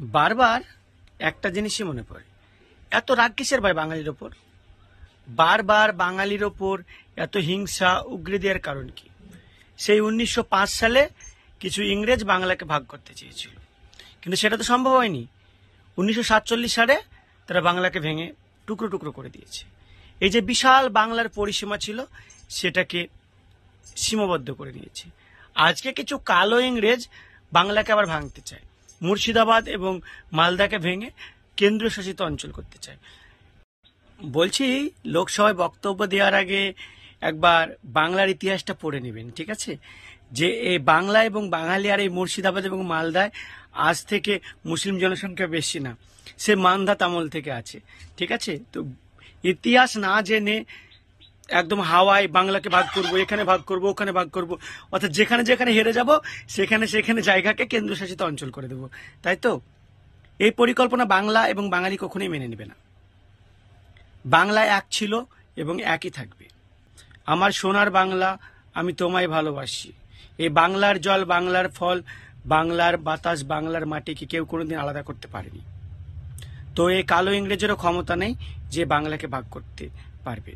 বারবার একটা জিনিসই মনে পড়ে, এত রাগ কিসের ভাই বাঙালির ওপর? বারবার বাঙালির ওপর এত হিংসা উগরে দেওয়ার কারণ কি? সেই 1905 সালে কিছু ইংরেজ বাংলাকে ভাগ করতে চেয়েছিল, কিন্তু সেটা তো সম্ভব হয়নি। 1947 সালে তারা বাংলাকে ভেঙে টুকরো টুকরো করে দিয়েছে। এই যে বিশাল বাংলার পরিসীমা ছিল, সেটাকে সীমাবদ্ধ করে দিয়েছে। আজকে কিছু কালো ইংরেজ বাংলাকে আবার ভাঙতে চায়, মুর্শিদাবাদ এবং মালদাকে ভেঙে কেন্দ্রীয় শাসিত অঞ্চল করতে চায়। বলছি, লোকসভায় বক্তব্য দেওয়ার আগে একবার বাংলার ইতিহাসটা পড়ে নেবেন, ঠিক আছে? যে এই বাংলা এবং বাঙালি আর এই মুর্শিদাবাদ এবং মালদায় আজ থেকে মুসলিম জনসংখ্যা বেশি না, সে মান্ধাত আমল থেকে আছে, ঠিক আছে? তো ইতিহাস না জেনে একদম হাওয়ায় বাংলাকে ভাগ করব, এখানে ভাগ করব, ওখানে ভাগ করব, অর্থাৎ যেখানে যেখানে হেরে যাব সেখানে সেখানে জায়গাকে কেন্দ্রশাসিত অঞ্চল করে দেব, তাই তো? এই পরিকল্পনা বাংলা এবং বাঙালি কখনোই মেনে নেবে না। বাংলা এক ছিল এবং একই থাকবে। আমার সোনার বাংলা, আমি তোমায় ভালোবাসি। এই বাংলার জল, বাংলার ফল, বাংলার বাতাস, বাংলার মাটিকে কেউ কোনোদিন আলাদা করতে পারেনি। তো এই কালো ইংরেজেরও ক্ষমতা নেই যে বাংলাকে ভাগ করতে পারবে।